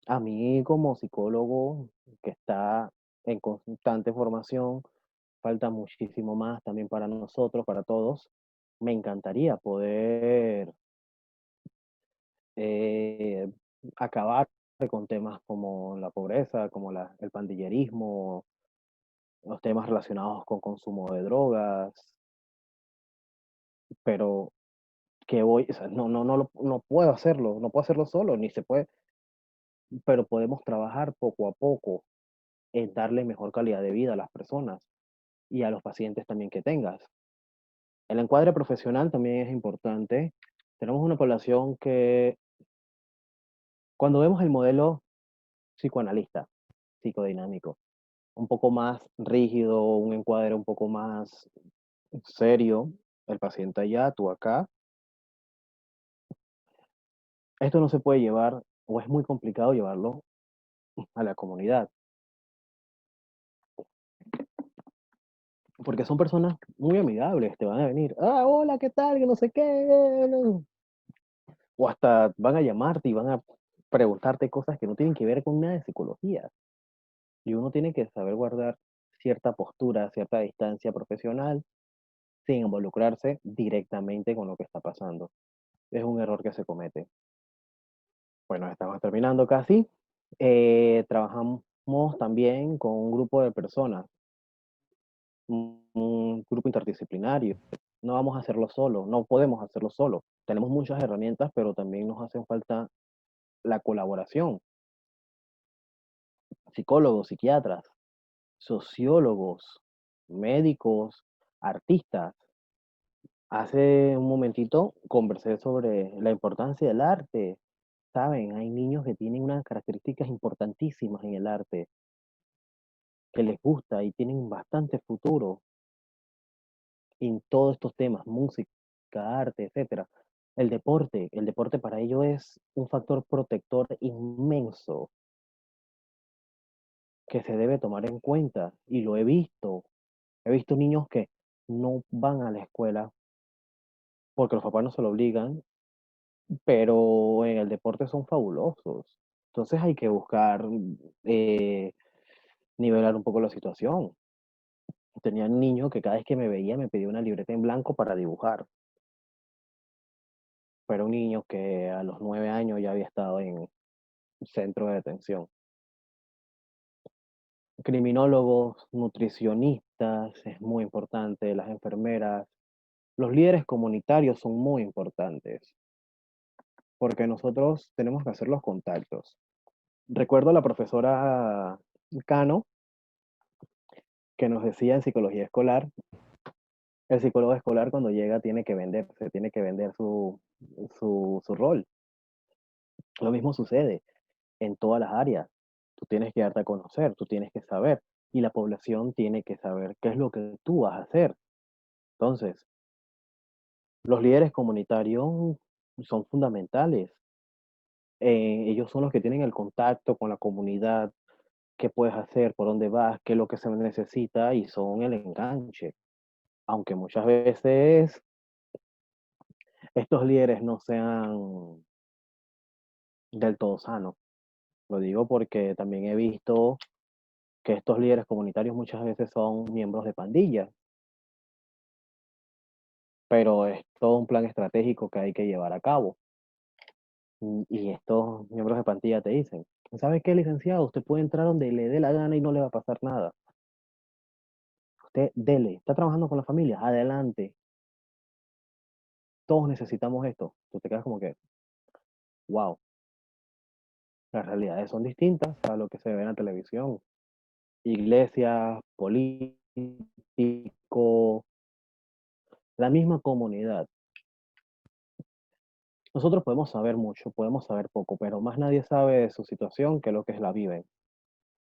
A mí como psicólogo que está en constante formación, falta muchísimo más también para nosotros, para todos. Me encantaría poder eh, acabar con temas como la pobreza, como el pandillerismo, los temas relacionados con consumo de drogas, pero o sea, no puedo hacerlo, no puedo hacerlo solo, ni se puede, pero podemos trabajar poco a poco en darle mejor calidad de vida a las personas y a los pacientes también que tengas. El encuadre profesional también es importante. Tenemos una población que, cuando vemos el modelo psicoanalista, psicodinámico, un poco más rígido, un encuadre un poco más serio, el paciente allá, tú acá, esto no se puede llevar o es muy complicado llevarlo a la comunidad. porque son personas muy amigables, te van a venir, hola, ¿qué tal? Que no sé qué, o hasta van a llamarte y van a preguntarte cosas que no tienen que ver con nada de psicología. Y uno tiene que saber guardar cierta postura, cierta distancia profesional, sin involucrarse directamente con lo que está pasando. Es un error que se comete. Bueno, estamos terminando casi. Trabajamos también con un grupo de personas, un grupo interdisciplinario. No vamos a hacerlo solo, no podemos hacerlo solo. Tenemos muchas herramientas, pero también nos hace falta la colaboración. Psicólogos, psiquiatras, sociólogos, médicos, artistas. Hace un momentito conversé sobre la importancia del arte. Saben, hay niños que tienen unas características importantísimas en el arte, que les gusta y tienen bastante futuro en todos estos temas, música, arte, etcétera. El deporte para ellos es un factor protector inmenso que se debe tomar en cuenta y lo he visto. He visto niños que no van a la escuela porque los papás no se lo obligan, pero en el deporte son fabulosos. Entonces hay que buscar eh, nivelar un poco la situación. Tenía un niño que cada vez que me veía me pedía una libreta en blanco para dibujar, pero un niño que a los 9 años ya había estado en centro de detención. Criminólogos, nutricionistas, es muy importante, las enfermeras, los líderes comunitarios son muy importantes, porque nosotros tenemos que hacer los contactos. Recuerdo a la profesora Cano que nos decía en psicología escolar, el psicólogo escolar cuando llega tiene que venderse, tiene que vender su rol. Lo mismo sucede en todas las áreas. Tú tienes que darte a conocer, tú tienes que saber, y la población tiene que saber qué es lo que tú vas a hacer. Entonces, los líderes comunitarios son fundamentales. Ellos son los que tienen el contacto con la comunidad, qué puedes hacer, por dónde vas, qué es lo que se necesita y son el enganche. Aunque muchas veces estos líderes no sean del todo sanos. Lo digo porque también he visto que estos líderes comunitarios muchas veces son miembros de pandillas, pero es todo un plan estratégico que hay que llevar a cabo. Y estos miembros de pandilla te dicen, ¿sabe qué, licenciado? Usted puede entrar donde le dé la gana y no le va a pasar nada. Usted dele, está trabajando con la familia, adelante. Todos necesitamos esto. Tú te quedas como que, wow, las realidades son distintas a lo que se ve en la televisión. Iglesias, políticos, la misma comunidad. Nosotros podemos saber mucho, podemos saber poco, pero más nadie sabe de su situación que lo que es la viven.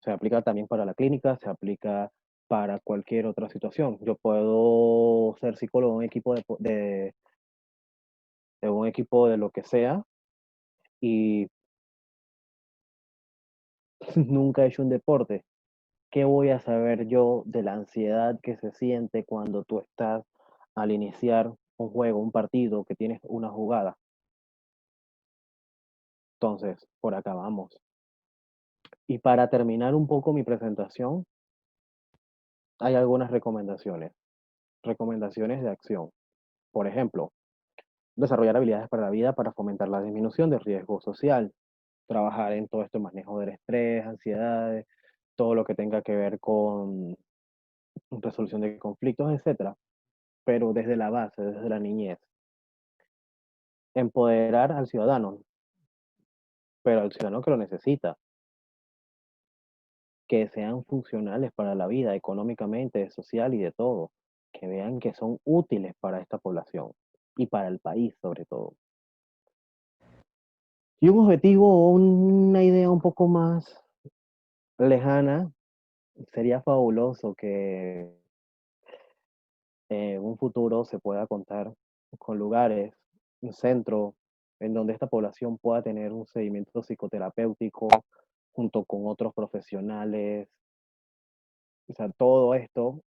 Se aplica también para la clínica, se aplica para cualquier otra situación. Yo puedo ser psicólogo en un equipo de un equipo de lo que sea y nunca he hecho un deporte. ¿Qué voy a saber yo de la ansiedad que se siente cuando tú estás al iniciar un juego, un partido, que tienes una jugada? Entonces, por acá vamos. Y para terminar un poco mi presentación, hay algunas recomendaciones. Recomendaciones de acción. Por ejemplo, desarrollar habilidades para la vida para fomentar la disminución del riesgo social. Trabajar en todo este manejo del estrés, ansiedades, todo lo que tenga que ver con resolución de conflictos, etcétera. Pero desde la base, desde la niñez. Empoderar al ciudadano, pero al ciudadano que lo necesita, que sean funcionales para la vida económicamente, social y de todo, que vean que son útiles para esta población y para el país sobre todo. Y un objetivo o una idea un poco más lejana, sería fabuloso que en un futuro se pueda contar con lugares, un centro en donde esta población pueda tener un seguimiento psicoterapéutico junto con otros profesionales. O sea, todo esto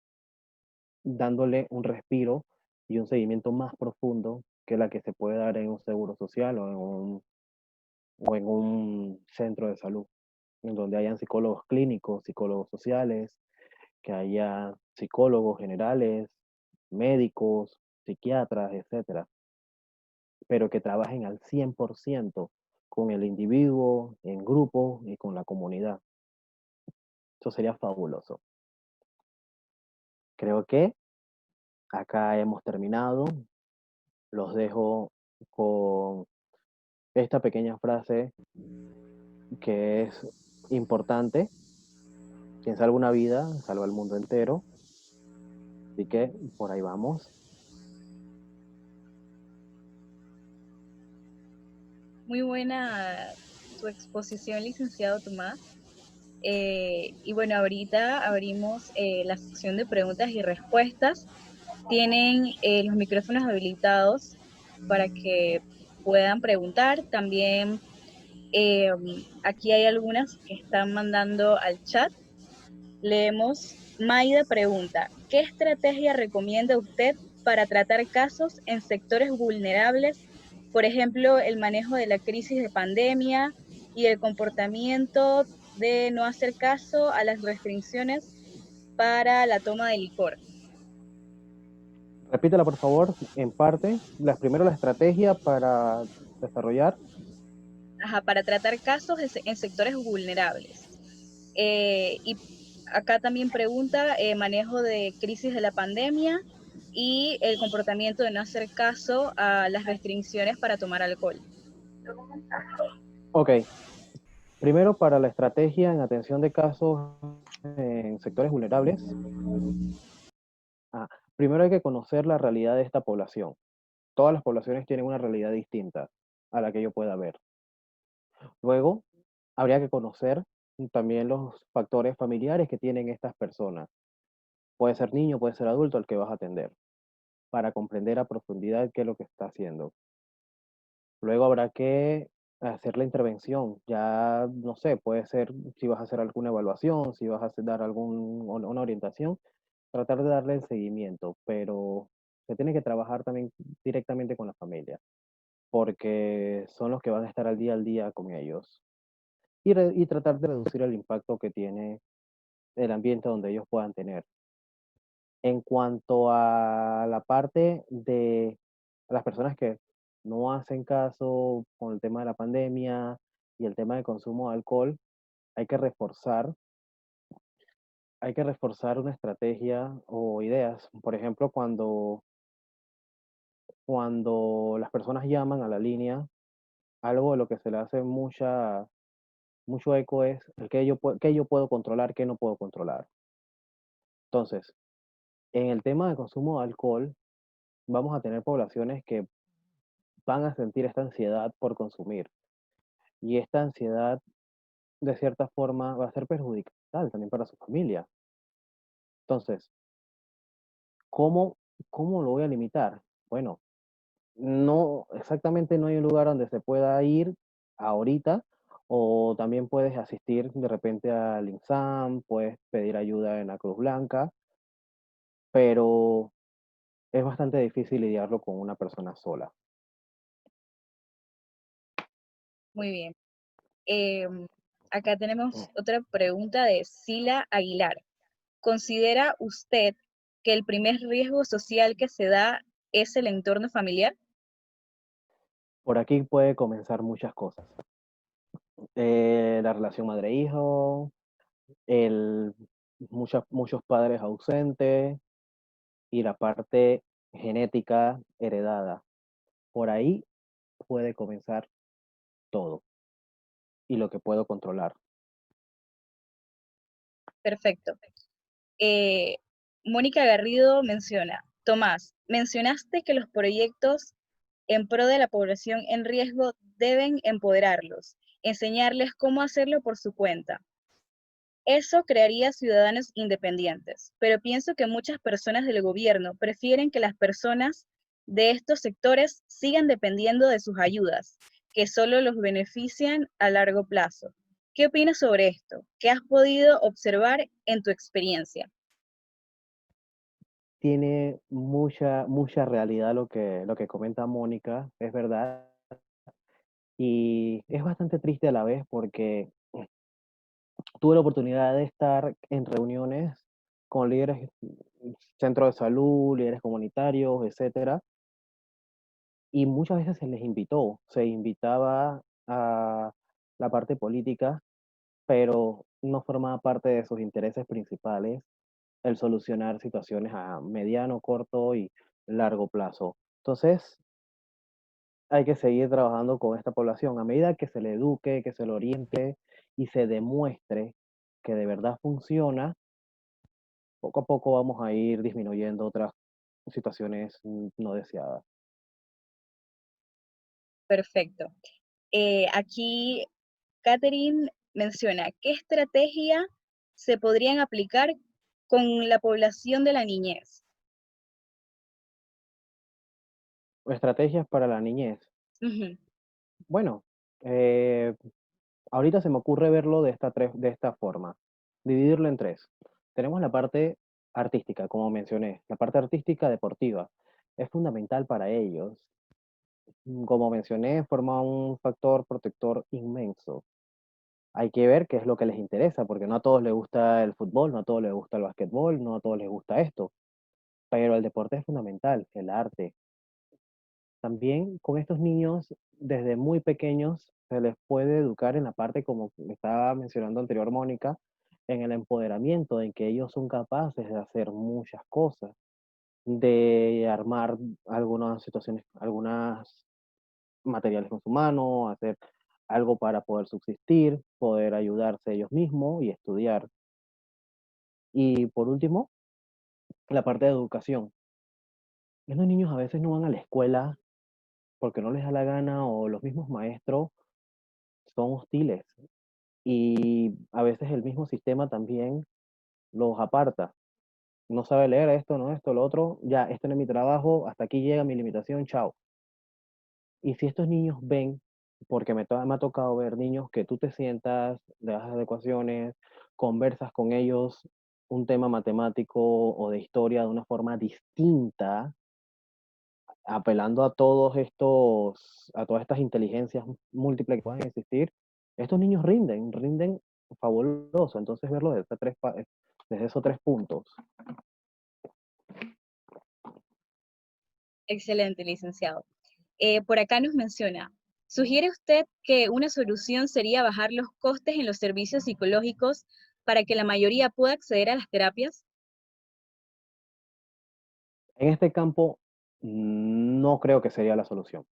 dándole un respiro y un seguimiento más profundo que la que se puede dar en un seguro social o en un centro de salud, en donde hayan psicólogos clínicos, psicólogos sociales, que haya psicólogos generales, médicos, psiquiatras, etcétera, pero que trabajen al 100% con el individuo, en grupo y con la comunidad. Eso sería fabuloso. Creo que acá hemos terminado. Los dejo con esta pequeña frase que es importante. Quien salva una vida, salva al mundo entero. Así que por ahí vamos. Muy buena tu exposición, licenciado Tomás. Y bueno, ahorita abrimos la sección de preguntas y respuestas. Tienen los micrófonos habilitados para que puedan preguntar. También eh, aquí hay algunas que están mandando al chat. Leemos. Maida pregunta, ¿qué estrategia recomienda usted para tratar casos en sectores vulnerables? Por ejemplo, el manejo de la crisis de pandemia y el comportamiento de no hacer caso a las restricciones para la toma de licor. Repítela, por favor, en parte. Primero la estrategia para desarrollar. Ajá, para tratar casos en sectores vulnerables. Y acá también pregunta manejo de crisis de la pandemia y el comportamiento de no hacer caso a las restricciones para tomar alcohol. Ok, primero para la estrategia en atención de casos en sectores vulnerables. Ah, primero hay que conocer la realidad de esta población. Todas las poblaciones tienen una realidad distinta a la que yo pueda ver. Luego, habría que conocer también los factores familiares que tienen estas personas. Puede ser niño, puede ser adulto el que vas a atender, para comprender a profundidad qué es lo que está haciendo. Luego habrá que hacer la intervención. Ya, no sé, puede ser si vas a hacer alguna evaluación, si vas a dar una orientación, tratar de darle el seguimiento, pero se tiene que trabajar también directamente con la familia, porque son los que van a estar al día con ellos. Y tratar de reducir el impacto que tiene el ambiente donde ellos puedan tener. En cuanto a la parte de las personas que no hacen caso con el tema de la pandemia y el tema del consumo de alcohol, hay que reforzar, hay que reforzar una estrategia o ideas. Por ejemplo, cuando las personas llaman a la línea, algo de lo que se le hace mucho eco es el qué yo puedo controlar, qué no puedo controlar. Entonces, en el tema del consumo de alcohol, vamos a tener poblaciones que van a sentir esta ansiedad por consumir. Y esta ansiedad, de cierta forma, va a ser perjudicial también para su familia. Entonces, ¿cómo, cómo lo voy a limitar? Bueno, no, exactamente no hay un lugar donde se pueda ir ahorita, o también puedes asistir de repente al INSAM, puedes pedir ayuda en la Cruz Blanca, pero es bastante difícil lidiarlo con una persona sola. Muy bien. Acá tenemos otra pregunta de Sila Aguilar. ¿Considera usted que el primer riesgo social que se da es el entorno familiar? Por aquí puede comenzar muchas cosas. La relación madre-hijo, el, muchos padres ausentes y la parte genética heredada. Por ahí puede comenzar todo y lo que puedo controlar. Perfecto. Eh, Mónica Garrido menciona, Tomás, mencionaste que los proyectos en pro de la población en riesgo deben empoderarlos, enseñarles cómo hacerlo por su cuenta. Eso crearía ciudadanos independientes, pero pienso que muchas personas del gobierno prefieren que las personas de estos sectores sigan dependiendo de sus ayudas, que solo los benefician a largo plazo. ¿Qué opinas sobre esto? ¿Qué has podido observar en tu experiencia? tiene mucha realidad lo que comenta Mónica, es verdad, y es bastante triste a la vez porque tuve la oportunidad de estar en reuniones con líderes, centros de salud, líderes comunitarios, etcétera, y muchas veces se invitaba a la parte política, pero no formaba parte de sus intereses principales el solucionar situaciones a mediano, corto y largo plazo. Entonces, hay que seguir trabajando con esta población. A medida que se le eduque, que se le oriente y se demuestre que de verdad funciona, poco a poco vamos a ir disminuyendo otras situaciones no deseadas. Perfecto. Aquí Catherine menciona, ¿qué estrategia se podrían aplicar con la población de la niñez? Estrategias para la niñez. Ujú. Bueno, eh, ahorita se me ocurre verlo de esta forma, dividirlo en tres. Tenemos la parte artística, como mencioné, la parte artística deportiva. Es fundamental para ellos. Como mencioné, forma un factor protector inmenso. Hay que ver qué es lo que les interesa, porque no a todos les gusta el fútbol, no a todos les gusta el basquetbol, no a todos les gusta esto, pero el deporte es fundamental, el arte. También con estos niños, desde muy pequeños, se les puede educar en la parte, como estaba mencionando anterior Mónica, en el empoderamiento, en que ellos son capaces de hacer muchas cosas, de armar algunas situaciones, algunas materiales con su mano, hacer algo para poder subsistir, poder ayudarse ellos mismos y estudiar. Y por último, la parte de educación. Los niños a veces no van a la escuela porque no les da la gana o los mismos maestros son hostiles y a veces el mismo sistema también los aparta. No sabe leer esto, no esto, lo otro, ya, este no es mi trabajo, hasta aquí llega mi limitación, chao. Y si estos niños ven, porque me ha tocado ver niños que tú te sientas, le das adecuaciones, conversas con ellos un tema matemático o de historia de una forma distinta, apelando a a todas estas inteligencias múltiples que pueden existir, estos niños rinden fabuloso. Entonces verlo desde esos tres puntos. Excelente, licenciado. Por acá nos menciona, ¿sugiere usted que una solución sería bajar los costes en los servicios psicológicos para que la mayoría pueda acceder a las terapias? En este campo no creo que sería la solución.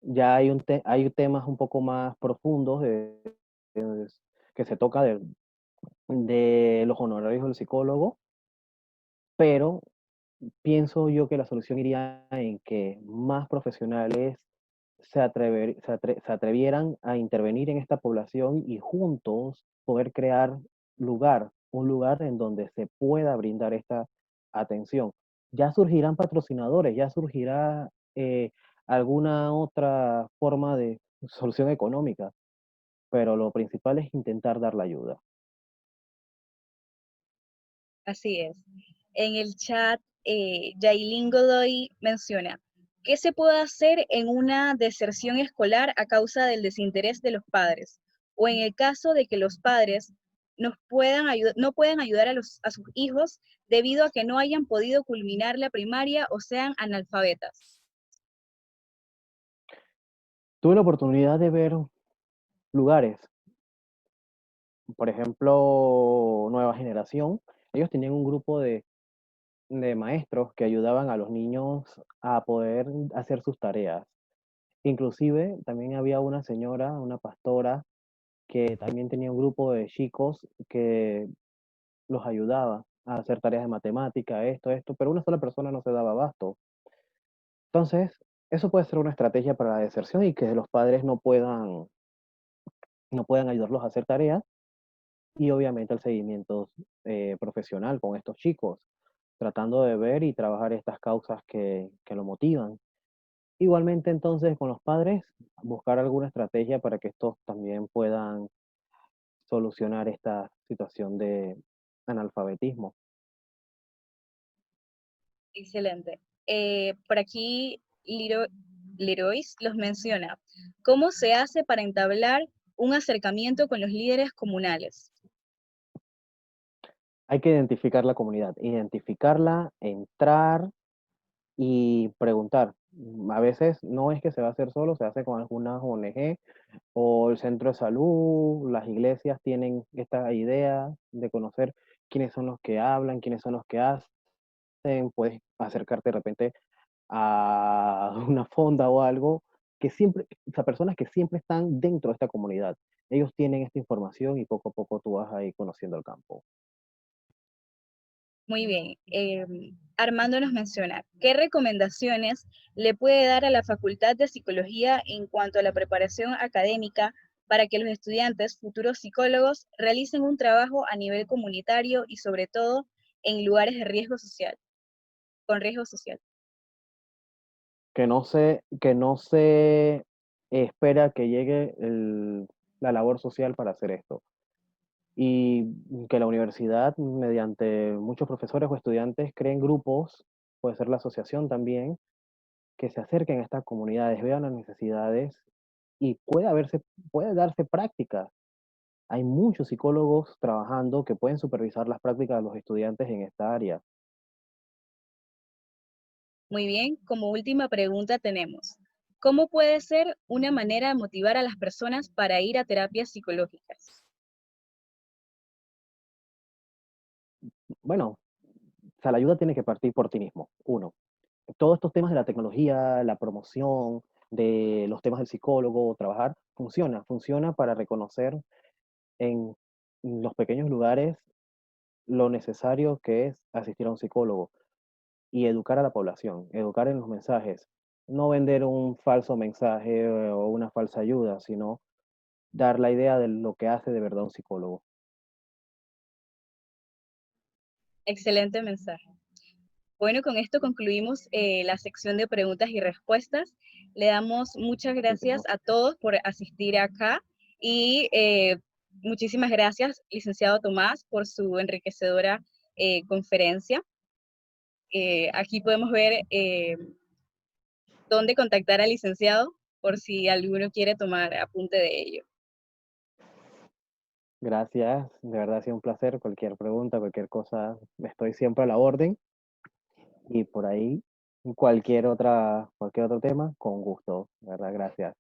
Ya hay temas un poco más profundos de- que se toca de los honorarios del psicólogo, pero pienso yo que la solución iría en que más profesionales se atrevieran a intervenir en esta población y juntos poder crear un lugar en donde se pueda brindar esta atención. Ya surgirán patrocinadores, ya surgirá alguna otra forma de solución económica, pero lo principal es intentar dar la ayuda. Así es. En el chat, Yailin Godoy menciona, ¿qué se puede hacer en una deserción escolar a causa del desinterés de los padres? O en el caso de que los padres no puedan ayudar a sus hijos debido a que no hayan podido culminar la primaria o sean analfabetas. Tuve la oportunidad de ver lugares, por ejemplo, Nueva Generación. Ellos tenían un grupo de maestros que ayudaban a los niños a poder hacer sus tareas. Inclusive también había una señora, una pastora, que también tenía un grupo de chicos que los ayudaba a hacer tareas de matemática, esto, pero una sola persona no se daba abasto. Entonces, eso puede ser una estrategia para la deserción y que los padres no puedan ayudarlos a hacer tareas y obviamente el seguimiento profesional con estos chicos, tratando de ver y trabajar estas causas que lo motivan. Igualmente entonces con los padres, buscar alguna estrategia para que estos también puedan solucionar esta situación de analfabetismo. Excelente. Por aquí Leroyce los menciona. ¿Cómo se hace para entablar un acercamiento con los líderes comunales? Hay que identificar la comunidad, identificarla, entrar y preguntar. A veces no es que se va a hacer solo, se hace con algunas ONG o el centro de salud, las iglesias tienen esta idea de conocer quiénes son los que hablan, quiénes son los que hacen, puedes acercarte de repente a una fonda o algo que siempre, o sea, personas que siempre están dentro de esta comunidad. Ellos tienen esta información y poco a poco tú vas ahí conociendo el campo. Muy bien. Armando nos menciona, ¿qué recomendaciones le puede dar a la Facultad de Psicología en cuanto a la preparación académica para que los estudiantes, futuros psicólogos, realicen un trabajo a nivel comunitario y sobre todo en lugares de riesgo social, con riesgo social? Que no se espera que llegue la labor social para hacer esto. Y que la universidad, mediante muchos profesores o estudiantes, creen grupos, puede ser la asociación también, que se acerquen a estas comunidades, vean las necesidades y puede darse práctica. Hay muchos psicólogos trabajando que pueden supervisar las prácticas de los estudiantes en esta área. Muy bien, como última pregunta tenemos, ¿cómo puede ser una manera de motivar a las personas para ir a terapias psicológicas? Bueno, o sea, la ayuda tiene que partir por ti mismo, uno. Todos estos temas de la tecnología, la promoción, de los temas del psicólogo, trabajar, funciona para reconocer en los pequeños lugares lo necesario que es asistir a un psicólogo y educar a la población, educar en los mensajes, no vender un falso mensaje o una falsa ayuda, sino dar la idea de lo que hace de verdad un psicólogo. Excelente mensaje. Bueno, con esto concluimos la sección de preguntas y respuestas. Le damos muchas gracias Continúo. a todos por asistir acá y muchísimas gracias, licenciado Tomás, por su enriquecedora conferencia. Aquí podemos ver dónde contactar al licenciado por si alguno quiere tomar apunte de ello. Gracias, de verdad ha sido un placer. Cualquier pregunta, cualquier cosa, estoy siempre a la orden y por ahí cualquier otro tema, con gusto, de verdad, gracias.